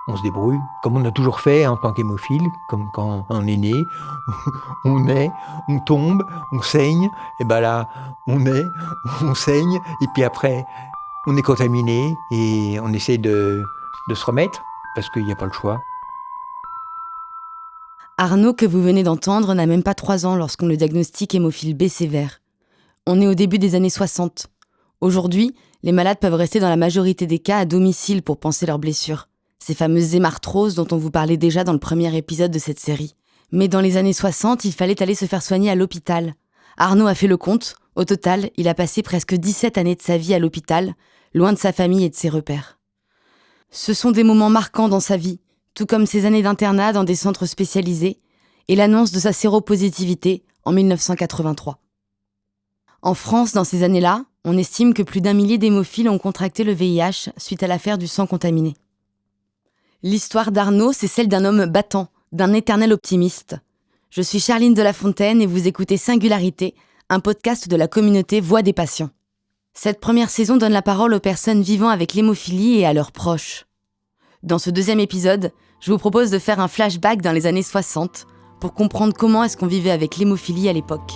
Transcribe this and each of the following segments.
On se débrouille, comme on a toujours fait en tant qu'hémophile, comme quand on est né, on naît, on tombe, on saigne, et ben là, on naît, on saigne, et puis après, on est contaminé, et on essaie de se remettre, parce qu'il n'y a pas le choix. Arnaud, que vous venez d'entendre, n'a même pas 3 ans lorsqu'on le diagnostique hémophile B sévère. On est au début des années 60. Aujourd'hui, les malades peuvent rester dans la majorité des cas à domicile pour panser leurs blessures. Ces fameuses hémarthroses dont on vous parlait déjà dans le premier épisode de cette série. Mais dans les années 60, il fallait aller se faire soigner à l'hôpital. Arnaud a fait le compte. Au total, il a passé presque 17 années de sa vie à l'hôpital, loin de sa famille et de ses repères. Ce sont des moments marquants dans sa vie, tout comme ses années d'internat dans des centres spécialisés et l'annonce de sa séropositivité en 1983. En France, dans ces années-là, on estime que plus d'1 millier d'hémophiles ont contracté le VIH suite à l'affaire du sang contaminé. L'histoire d'Arnaud, c'est celle d'un homme battant, d'un éternel optimiste. Je suis Charline de La Fontaine et vous écoutez Singularité, un podcast de la communauté Voix des patients. Cette première saison donne la parole aux personnes vivant avec l'hémophilie et à leurs proches. Dans ce deuxième épisode, je vous propose de faire un flashback dans les années 60 pour comprendre comment est-ce qu'on vivait avec l'hémophilie à l'époque.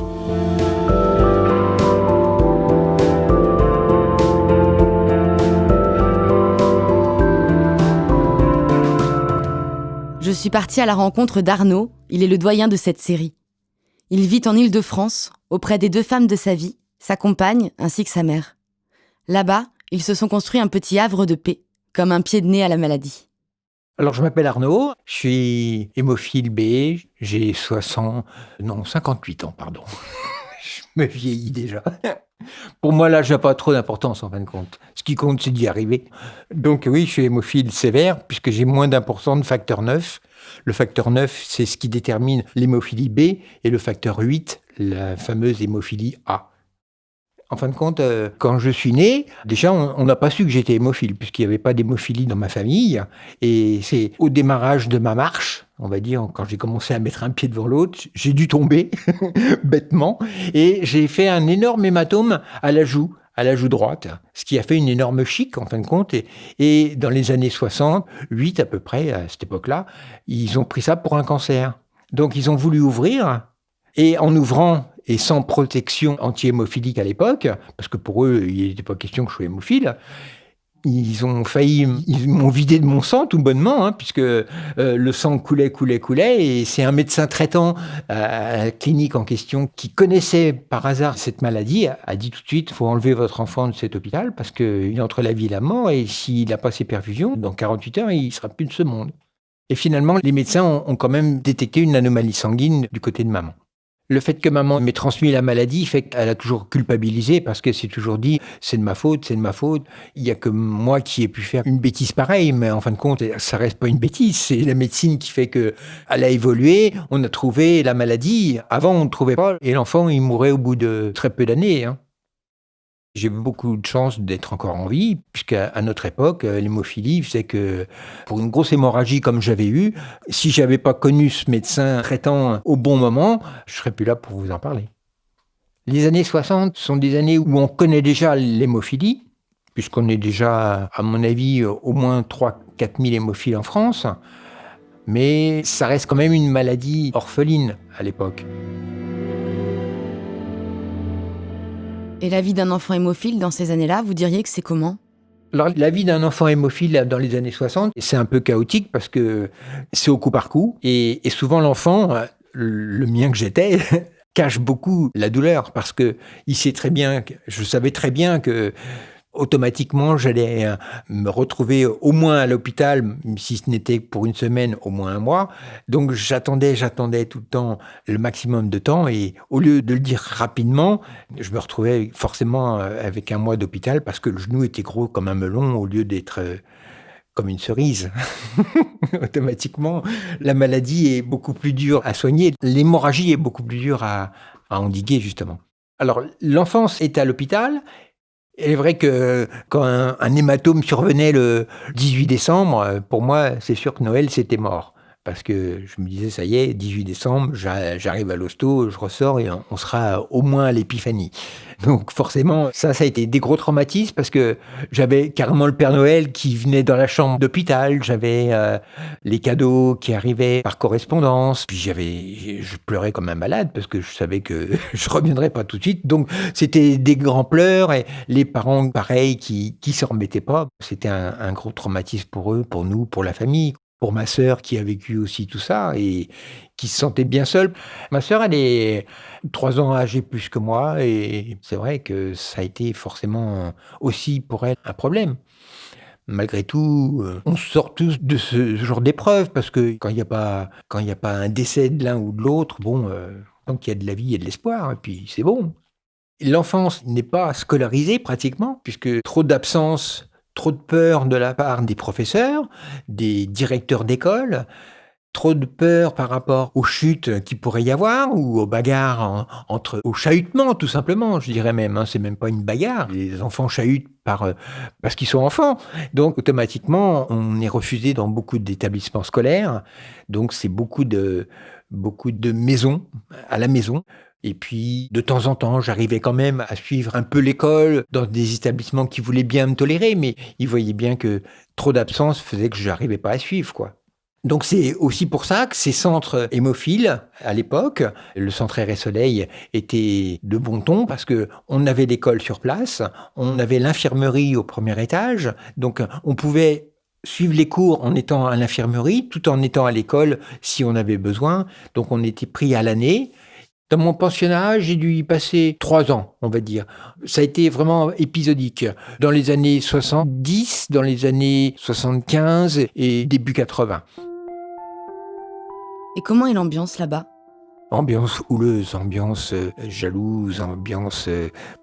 Je suis partie à la rencontre d'Arnaud, il est le doyen de cette série. Il vit en Île-de-France, auprès des 2 femmes de sa vie, sa compagne ainsi que sa mère. Là-bas, ils se sont construits un petit havre de paix, comme un pied de nez à la maladie. Alors, je m'appelle Arnaud, je suis hémophile B, j'ai 58 ans, pardon. Je me vieillis déjà. Pour moi, l'âge n'a pas trop d'importance, en fin de compte. Ce qui compte, c'est d'y arriver. Donc oui, je suis hémophile sévère, puisque j'ai moins d'1% de facteur 9. Le facteur 9, c'est ce qui détermine l'hémophilie B, et le facteur 8, la fameuse hémophilie A. En fin de compte, quand je suis né, déjà, on n'a pas su que j'étais hémophile, puisqu'il n'y avait pas d'hémophilie dans ma famille. Et c'est au démarrage de ma marche, on va dire, quand j'ai commencé à mettre un pied devant l'autre, j'ai dû tomber, bêtement, et j'ai fait un énorme hématome à la joue droite, ce qui a fait une énorme chique, en fin de compte. Et dans les années 68, à peu près, à cette époque-là, ils ont pris ça pour un cancer. Donc, ils ont voulu ouvrir, et en ouvrant, et sans protection anti-hémophilique à l'époque, parce que pour eux, il n'était pas question que je sois hémophile, ils m'ont vidé de mon sang tout bonnement, puisque le sang coulait, et c'est un médecin traitant à la clinique en question qui connaissait par hasard cette maladie, a dit tout de suite, il faut enlever votre enfant de cet hôpital, parce qu'il est entre la vie et la mort, et s'il n'a pas ses perfusions, dans 48 heures, il ne sera plus de ce monde. Et finalement, les médecins ont quand même détecté une anomalie sanguine du côté de maman. Le fait que maman m'ait transmis la maladie fait qu'elle a toujours culpabilisé parce que c'est toujours dit « c'est de ma faute ». Il n'y a que moi qui ai pu faire une bêtise pareille, mais en fin de compte, ça reste pas une bêtise. C'est la médecine qui fait qu'elle a évolué, on a trouvé la maladie. Avant, on ne trouvait pas et l'enfant, il mourait au bout de très peu d'années. J'ai beaucoup de chance d'être encore en vie, puisqu'à notre époque, l'hémophilie faisait que, pour une grosse hémorragie comme j'avais eu, si j'avais pas connu ce médecin traitant au bon moment, je serais plus là pour vous en parler. Les années 60 sont des années où on connaît déjà l'hémophilie, puisqu'on est déjà, à mon avis, au moins 3-4 000 hémophiles en France, mais ça reste quand même une maladie orpheline à l'époque. Et la vie d'un enfant hémophile dans ces années-là, vous diriez que c'est comment ? Alors, la vie d'un enfant hémophile dans les années 60, c'est un peu chaotique parce que c'est au coup par coup. Et souvent, l'enfant, le mien que j'étais, cache beaucoup la douleur parce que je savais très bien que automatiquement, j'allais me retrouver au moins à l'hôpital, si ce n'était pour une semaine, au moins 1 mois. Donc, j'attendais tout le temps, le maximum de temps. Et au lieu de le dire rapidement, je me retrouvais forcément avec 1 mois d'hôpital parce que le genou était gros comme un melon au lieu d'être comme une cerise. Automatiquement, la maladie est beaucoup plus dure à soigner. L'hémorragie est beaucoup plus dure à endiguer, justement. Alors, l'enfance est à l'hôpital. Il est vrai que quand un hématome survenait le 18 décembre, pour moi, c'est sûr que Noël, c'était mort. parce que je me disais, ça y est, 18 décembre, j'arrive à l'hosto, je ressors et on sera au moins à l'épiphanie. Donc forcément, ça a été des gros traumatismes parce que j'avais carrément le Père Noël qui venait dans la chambre d'hôpital, j'avais les cadeaux qui arrivaient par correspondance, puis je pleurais comme un malade parce que je savais que je reviendrais pas tout de suite. Donc c'était des grands pleurs et les parents, pareil, qui s'en remettaient pas. C'était un gros traumatisme pour eux, pour nous, pour la famille. Pour ma sœur qui a vécu aussi tout ça et qui se sentait bien seule. Ma sœur, elle est 3 ans âgée plus que moi et c'est vrai que ça a été forcément aussi pour elle un problème. Malgré tout, on sort tous de ce genre d'épreuve parce que quand il y a pas un décès de l'un ou de l'autre, bon, tant qu'il y a de la vie, il y a de l'espoir et puis c'est bon. L'enfance n'est pas scolarisée pratiquement puisque trop d'absences, trop de peur de la part des professeurs, des directeurs d'école, trop de peur par rapport aux chutes qu'il pourrait y avoir ou aux bagarres au chahutement tout simplement, je dirais même, hein, c'est même pas une bagarre. Les enfants chahutent parce qu'ils sont enfants. Donc automatiquement, on est refusé dans beaucoup d'établissements scolaires. Donc c'est beaucoup de maisons à la maison. Et puis, de temps en temps, j'arrivais quand même à suivre un peu l'école dans des établissements qui voulaient bien me tolérer, mais ils voyaient bien que trop d'absence faisait que je n'arrivais pas à suivre, quoi. Donc c'est aussi pour ça que ces centres hémophiles, à l'époque, le centre Air et Soleil était de bon ton parce que on avait l'école sur place, on avait l'infirmerie au premier étage, donc on pouvait suivre les cours en étant à l'infirmerie, tout en étant à l'école si on avait besoin. Donc on était pris à l'année. Dans mon pensionnat, j'ai dû y passer 3 ans, on va dire. Ça a été vraiment épisodique. Dans les années 70, dans les années 75 et début 80. Et comment est l'ambiance là-bas ? Ambiance houleuse, ambiance jalouse, ambiance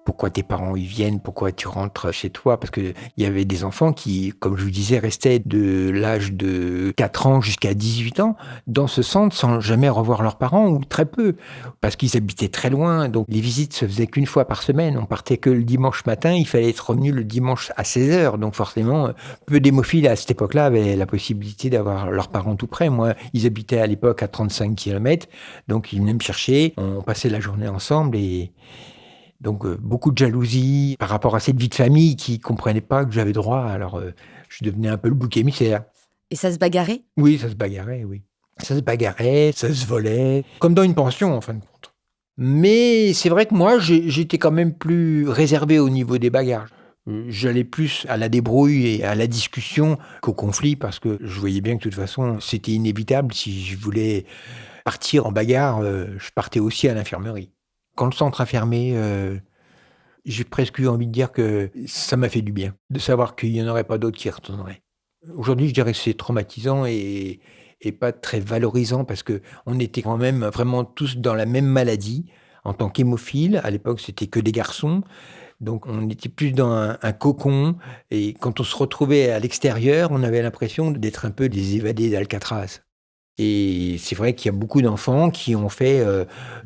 pourquoi tes parents y viennent, pourquoi tu rentres chez toi, parce que il y avait des enfants qui, comme je vous disais, restaient de l'âge de 4 ans jusqu'à 18 ans dans ce centre sans jamais revoir leurs parents ou très peu, parce qu'ils habitaient très loin, donc les visites se faisaient qu'une fois par semaine, on partait que le dimanche matin, il fallait être revenu le dimanche à 16h, donc forcément, peu d'hémophiles à cette époque-là avaient la possibilité d'avoir leurs parents tout près. Moi, ils habitaient à l'époque à 35 km, donc ils venaient me chercher, on passait la journée ensemble et donc beaucoup de jalousie par rapport à cette vie de famille qui ne comprenait pas que j'avais droit. Alors je devenais un peu le bouc émissaire. Et ça se bagarrait ? Oui, ça se bagarrait, oui. Ça se bagarrait, ça se volait, comme dans une pension en fin de compte. Mais c'est vrai que moi, j'étais quand même plus réservé au niveau des bagarres. J'allais plus à la débrouille et à la discussion qu'au conflit parce que je voyais bien que de toute façon, c'était inévitable si je voulais partir en bagarre, je partais aussi à l'infirmerie. Quand le centre a fermé, j'ai presque eu envie de dire que ça m'a fait du bien, de savoir qu'il n'y en aurait pas d'autres qui y retourneraient. Aujourd'hui, je dirais que c'est traumatisant et pas très valorisant parce qu'on était quand même vraiment tous dans la même maladie. En tant qu'hémophile, à l'époque, c'était que des garçons. Donc on était plus dans un cocon et quand on se retrouvait à l'extérieur, on avait l'impression d'être un peu des évadés d'Alcatraz. Et c'est vrai qu'il y a beaucoup d'enfants qui ont fait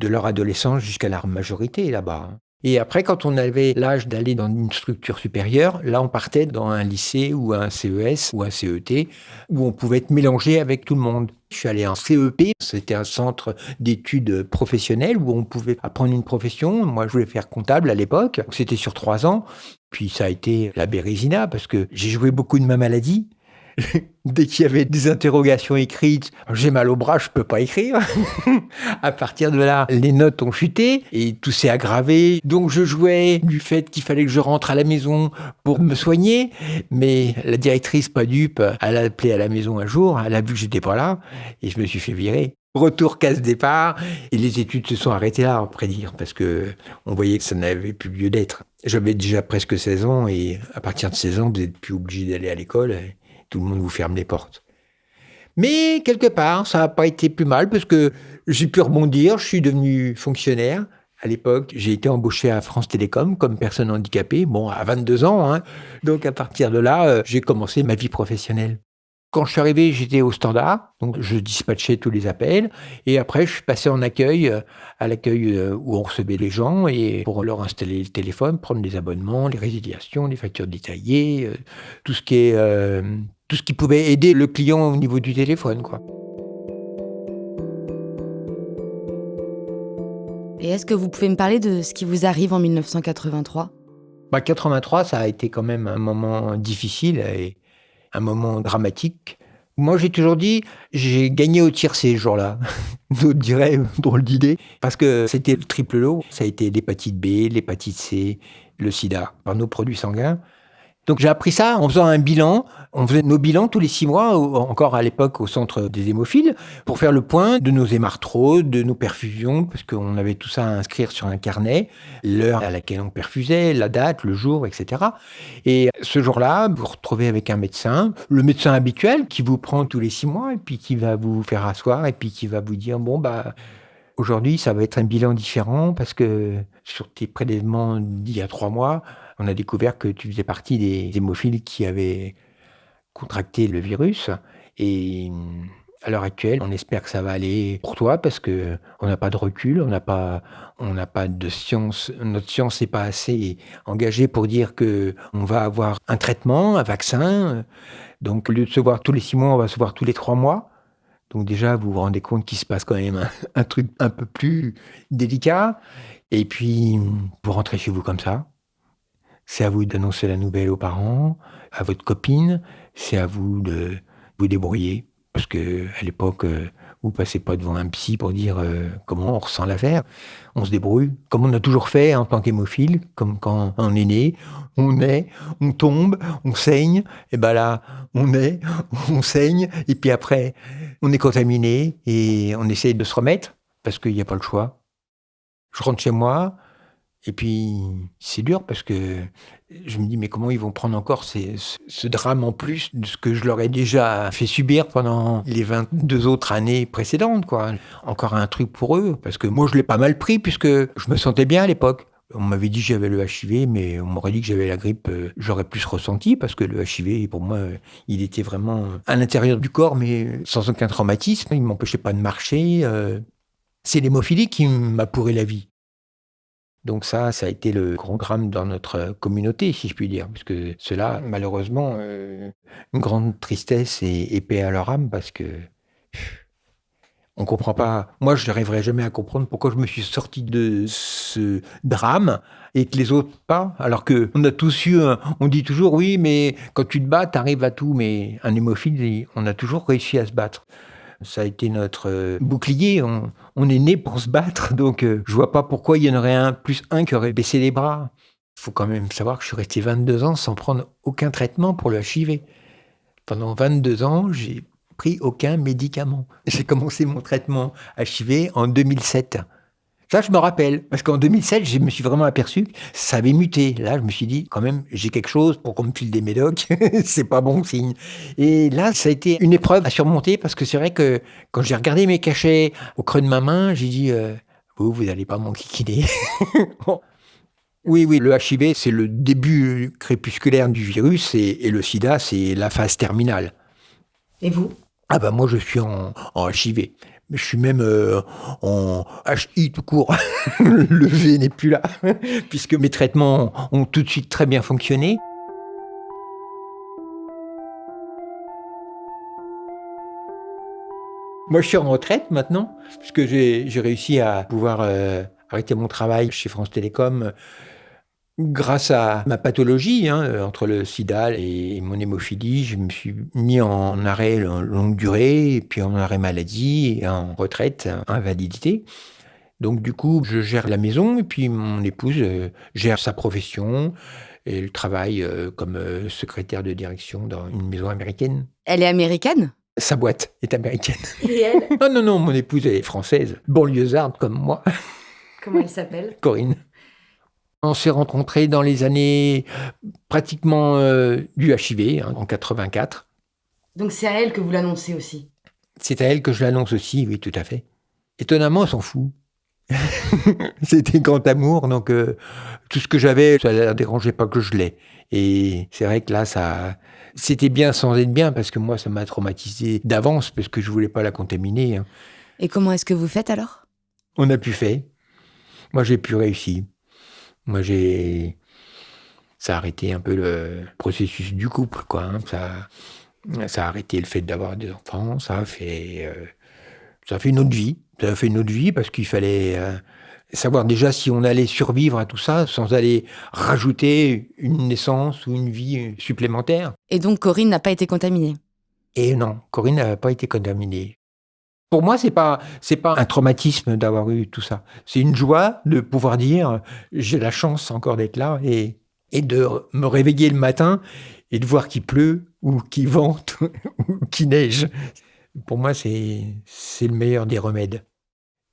de leur adolescence jusqu'à leur majorité là-bas. Et après, quand on avait l'âge d'aller dans une structure supérieure, là, on partait dans un lycée ou un CES ou un CET où on pouvait être mélangé avec tout le monde. Je suis allé en CEP, c'était un centre d'études professionnelles où on pouvait apprendre une profession. Moi, je voulais faire comptable à l'époque. C'était sur 3 ans. Puis ça a été la bérésina parce que j'ai joué beaucoup de ma maladie. Dès qu'il y avait des interrogations écrites, j'ai mal au bras, je peux pas écrire. À partir de là, les notes ont chuté et tout s'est aggravé. Donc je jouais du fait qu'il fallait que je rentre à la maison pour me soigner. Mais la directrice, pas dupe, elle a appelé à la maison un jour, elle a vu que j'étais pas là et je me suis fait virer. Retour casse-départ et les études se sont arrêtées là, après dire, parce que on voyait que ça n'avait plus lieu d'être. J'avais déjà presque 16 ans et à partir de 16 ans, vous n'êtes plus obligé d'aller à l'école. Tout le monde vous ferme les portes. Mais quelque part, ça n'a pas été plus mal parce que j'ai pu rebondir, je suis devenu fonctionnaire. À l'époque, j'ai été embauché à France Télécom comme personne handicapée, bon, à 22 ans. Hein. Donc à partir de là, j'ai commencé ma vie professionnelle. Quand je suis arrivé, j'étais au standard, donc je dispatchais tous les appels. Et après, je suis passé en accueil, à l'accueil où on recevait les gens, et pour leur installer le téléphone, prendre les abonnements, les résiliations, les factures détaillées, tout ce qui pouvait aider le client au niveau du téléphone, quoi. Et est-ce que vous pouvez me parler de ce qui vous arrive en 1983 ? 83, ça a été quand même un moment difficile et un moment dramatique. Moi, j'ai toujours dit, j'ai gagné au tiercé ce jour-là. D'autres diraient, drôle d'idée. Parce que c'était le triple lot. Ça a été l'hépatite B, l'hépatite C, le sida, par nos produits sanguins. Donc j'ai appris ça en faisant un bilan. On faisait nos bilans tous les 6 mois, encore à l'époque au centre des hémophiles, pour faire le point de nos hémarthrodes, de nos perfusions, parce qu'on avait tout ça à inscrire sur un carnet, l'heure à laquelle on perfusait, la date, le jour, etc. Et ce jour-là, vous vous retrouvez avec un médecin, le médecin habituel qui vous prend tous les 6 mois et puis qui va vous faire asseoir et puis qui va vous dire aujourd'hui, ça va être un bilan différent parce que sur tes prélèvements d'il y a 3 mois, on a découvert que tu faisais partie des hémophiles qui avaient contracté le virus. Et à l'heure actuelle, on espère que ça va aller pour toi parce que on n'a pas de recul, on n'a pas de science. Notre science n'est pas assez engagée pour dire que on va avoir un traitement, un vaccin. Donc, au lieu de se voir tous les 6 mois, on va se voir tous les 3 mois. Donc déjà, vous vous rendez compte qu'il se passe quand même un truc un peu plus délicat. Et puis, vous rentrez chez vous comme ça. C'est à vous d'annoncer la nouvelle aux parents, à votre copine. C'est à vous de vous débrouiller. Parce qu'à l'époque, vous passez pas devant un psy pour dire comment on ressent l'affaire. On se débrouille, comme on a toujours fait en tant qu'hémophile, comme quand on est né. On naît, on tombe, on saigne. Et là, on naît, on saigne. Et puis après, on est contaminé et on essaie de se remettre parce qu'il n'y a pas le choix. Je rentre chez moi. Et puis, c'est dur parce que je me dis, mais comment ils vont prendre encore ce drame en plus de ce que je leur ai déjà fait subir pendant les 22 autres années précédentes, quoi. Encore un truc pour eux, parce que moi, je l'ai pas mal pris puisque je me sentais bien à l'époque. On m'avait dit que j'avais le HIV, mais on m'aurait dit que j'avais la grippe, j'aurais plus ressenti parce que le HIV, pour moi, il était vraiment à l'intérieur du corps, mais sans aucun traumatisme. Il m'empêchait pas de marcher. C'est l'hémophilie qui m'a pourri la vie. Donc ça a été le grand drame dans notre communauté, si je puis dire. Parce que cela, malheureusement, une grande tristesse et paix à leur âme, parce que on comprend pas. Moi, je n'arriverai jamais à comprendre pourquoi je me suis sorti de ce drame et que les autres pas. Alors qu'on a tous eu, on dit toujours, oui, mais quand tu te bats, tu arrives à tout. Mais un hémophile, on a toujours réussi à se battre. Ça a été notre bouclier. On est né pour se battre, donc je vois pas pourquoi il y en aurait un qui aurait baissé les bras. Il faut quand même savoir que je suis resté 22 ans sans prendre aucun traitement pour le HIV. Pendant 22 ans, j'ai pris aucun médicament. J'ai commencé mon traitement HIV en 2007. Ça, je me rappelle, parce qu'en 2007, je me suis vraiment aperçu que ça avait muté. Là, je me suis dit, quand même, j'ai quelque chose pour qu'on me file des médocs, c'est pas bon signe. Et là, ça a été une épreuve à surmonter, parce que c'est vrai que quand j'ai regardé mes cachets au creux de ma main, j'ai dit, vous n'allez pas m'enquiquiner. Bon. Oui, le HIV, c'est le début crépusculaire du virus, et le sida, c'est la phase terminale. Et vous ? Moi, je suis en HIV. Je suis même en HI tout court. Le G n'est plus là, puisque mes traitements ont tout de suite très bien fonctionné. Moi, je suis en retraite maintenant, puisque j'ai réussi à pouvoir arrêter mon travail chez France Télécom grâce à ma pathologie, entre le sida et mon hémophilie. Je me suis mis en arrêt longue durée, et puis en arrêt maladie, et en retraite, invalidité. Donc du coup, je gère la maison, et puis mon épouse gère sa profession, et elle travaille comme secrétaire de direction dans une maison américaine. Elle est américaine ? Sa boîte est américaine. Et elle ? Non, mon épouse est française, banlieusarde comme moi. Comment elle s'appelle ? Corinne. On s'est rencontrés dans les années pratiquement du HIV, en 84. Donc c'est à elle que vous l'annoncez aussi ? C'est à elle que je l'annonce aussi, oui, tout à fait. Étonnamment, on s'en fout. C'était grand amour, donc tout ce que j'avais, ça ne la dérangeait pas que je l'ai. Et c'est vrai que là, c'était bien sans être bien, parce que moi, ça m'a traumatisé d'avance, parce que je ne voulais pas la contaminer. Et comment est-ce que vous faites alors ? On a pu faire. Moi, j'ai pu réussir. Moi, ça a arrêté un peu le processus du couple, quoi. Ça a arrêté le fait d'avoir des enfants. Ça a fait une autre vie. Ça a fait une autre vie parce qu'il fallait savoir déjà si on allait survivre à tout ça sans aller rajouter une naissance ou une vie supplémentaire. Et donc Corinne n'a pas été contaminée. Et non, Corinne n'a pas été contaminée. Pour moi, c'est pas un traumatisme d'avoir eu tout ça. C'est une joie de pouvoir dire j'ai la chance encore d'être là et de me réveiller le matin et de voir qu'il pleut ou qu'il vente ou qu'il neige. Pour moi, c'est le meilleur des remèdes.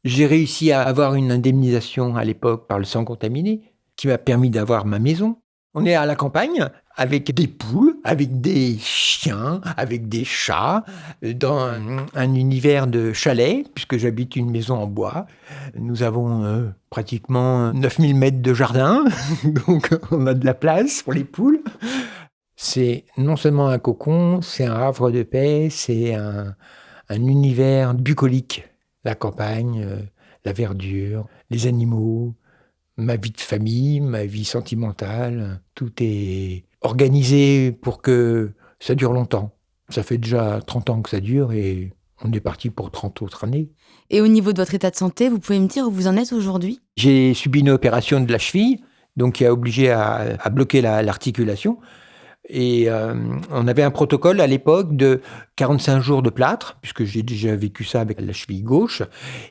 J'ai réussi à avoir une indemnisation à l'époque par le sang contaminé qui m'a permis d'avoir ma maison. On est à la campagne avec des poules, avec des chiens, avec des chats, dans un univers de chalet, puisque j'habite une maison en bois. Nous avons pratiquement 9000 mètres de jardin, donc on a de la place pour les poules. C'est non seulement un cocon, c'est un havre de paix, c'est un univers bucolique. La campagne, la verdure, les animaux, ma vie de famille, ma vie sentimentale, tout est organisé pour que ça dure longtemps. Ça fait déjà 30 ans que ça dure et on est parti pour 30 autres années. Et au niveau de votre état de santé, vous pouvez me dire où vous en êtes aujourd'hui ? J'ai subi une opération de la cheville, donc qui a obligé à bloquer l'articulation. Et on avait un protocole à l'époque de 45 jours de plâtre, puisque j'ai déjà vécu ça avec la cheville gauche.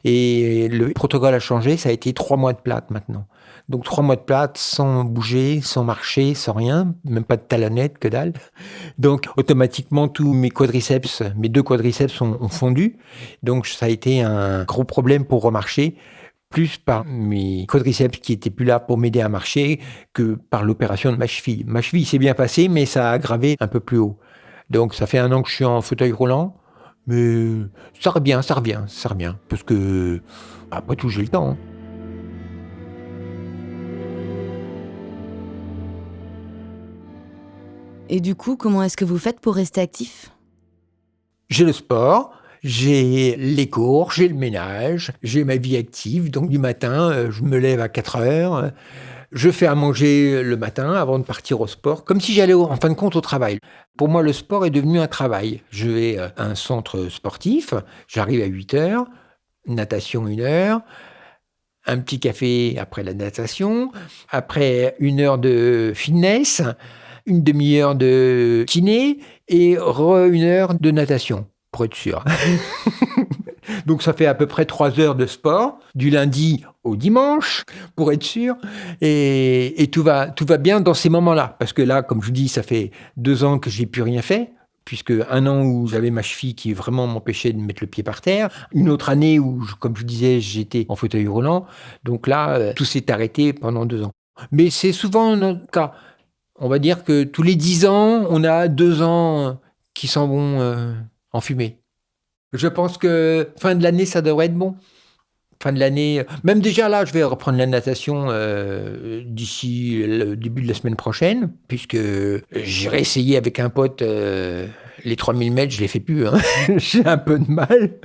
Et le protocole a changé, ça a été 3 mois de plâtre maintenant. Donc 3 mois de plâtre sans bouger, sans marcher, sans rien, même pas de talonnette, que dalle. Donc automatiquement, tous mes quadriceps, mes 2 quadriceps ont fondu. Donc ça a été un gros problème pour remarcher. Plus par mes quadriceps qui étaient plus là pour m'aider à marcher que par l'opération de ma cheville. Ma cheville s'est bien passée, mais ça a aggravé un peu plus haut. Donc ça fait 1 an que je suis en fauteuil roulant, mais ça revient. Parce que, après tout, j'ai le temps. Et du coup, comment est-ce que vous faites pour rester actif ? J'ai le sport. J'ai les cours, j'ai le ménage, j'ai ma vie active. Donc du matin, je me lève à 4 heures. Je fais à manger le matin avant de partir au sport, comme si j'allais en fin de compte au travail. Pour moi, le sport est devenu un travail. Je vais à un centre sportif, j'arrive à 8 heures, natation 1 heure, un petit café après la natation, après 1 heure de fitness, une demi-heure de kiné et 1 heure de natation. Pour être sûr. Donc ça fait à peu près 3 heures de sport, du lundi au dimanche, pour être sûr. Et tout va bien dans ces moments-là. Parce que là, comme je vous dis, ça fait 2 ans que j'ai plus rien fait, puisque 1 an où j'avais ma cheville qui vraiment m'empêchait de mettre le pied par terre. Une autre année où, comme je disais, j'étais en fauteuil roulant. Donc là, tout s'est arrêté pendant 2 ans. Mais c'est souvent notre cas. On va dire que tous les 10 ans, on a 2 ans qui s'en vont en fumée. Je pense que fin de l'année, ça devrait être bon. Fin de l'année, même déjà là, je vais reprendre la natation d'ici le début de la semaine prochaine, puisque j'irai essayer avec un pote les 3000 mètres, je les fais plus. Hein. J'ai un peu de mal.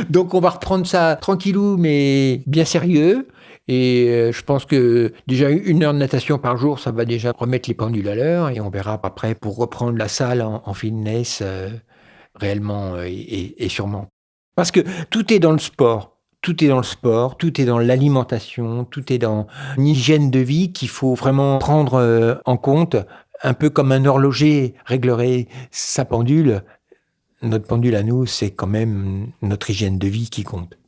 Donc on va reprendre ça tranquillou, mais bien sérieux. Et je pense que déjà 1 heure de natation par jour, ça va déjà remettre les pendules à l'heure. Et on verra après pour reprendre la salle en fitness réellement et sûrement. Parce que tout est dans le sport. Tout est dans le sport, tout est dans l'alimentation, tout est dans une hygiène de vie qu'il faut vraiment prendre en compte, un peu comme un horloger réglerait sa pendule. Notre pendule à nous, c'est quand même notre hygiène de vie qui compte.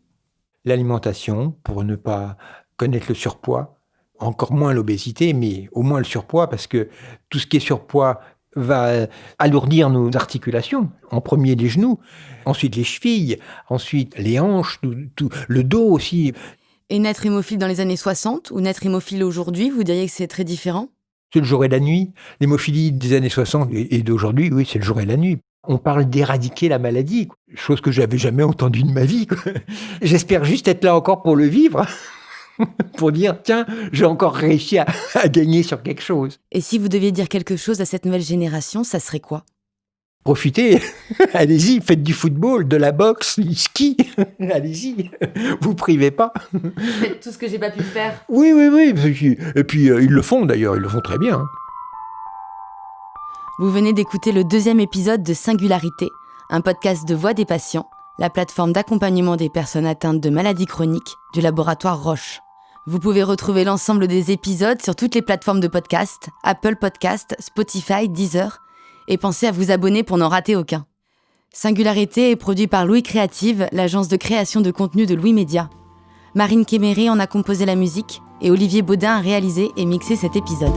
L'alimentation, pour ne pas connaître le surpoids, encore moins l'obésité, mais au moins le surpoids, parce que tout ce qui est surpoids va alourdir nos articulations, en premier les genoux, ensuite les chevilles, ensuite les hanches, tout, le dos aussi. Et naître hémophile dans les années 60 ou naître hémophile aujourd'hui, vous diriez que c'est très différent ? C'est le jour et la nuit. L'hémophilie des années 60 et d'aujourd'hui, oui, c'est le jour et la nuit. On parle d'éradiquer la maladie, chose que j'avais jamais entendue de ma vie. J'espère juste être là encore pour le vivre. Pour dire, tiens, j'ai encore réussi à gagner sur quelque chose. Et si vous deviez dire quelque chose à cette nouvelle génération, ça serait quoi ? Profitez, allez-y, faites du football, de la boxe, du ski, allez-y, vous privez pas. Faites tout ce que j'ai pas pu faire. Oui, et puis ils le font d'ailleurs, ils le font très bien. Vous venez d'écouter le 2e épisode de Singularité, un podcast de Voix des patients, la plateforme d'accompagnement des personnes atteintes de maladies chroniques du laboratoire Roche. Vous pouvez retrouver l'ensemble des épisodes sur toutes les plateformes de podcast, Apple Podcast, Spotify, Deezer, et pensez à vous abonner pour n'en rater aucun. Singularité est produit par Louis Créative, l'agence de création de contenu de Louis Média. Marine Kéméré en a composé la musique et Olivier Baudin a réalisé et mixé cet épisode.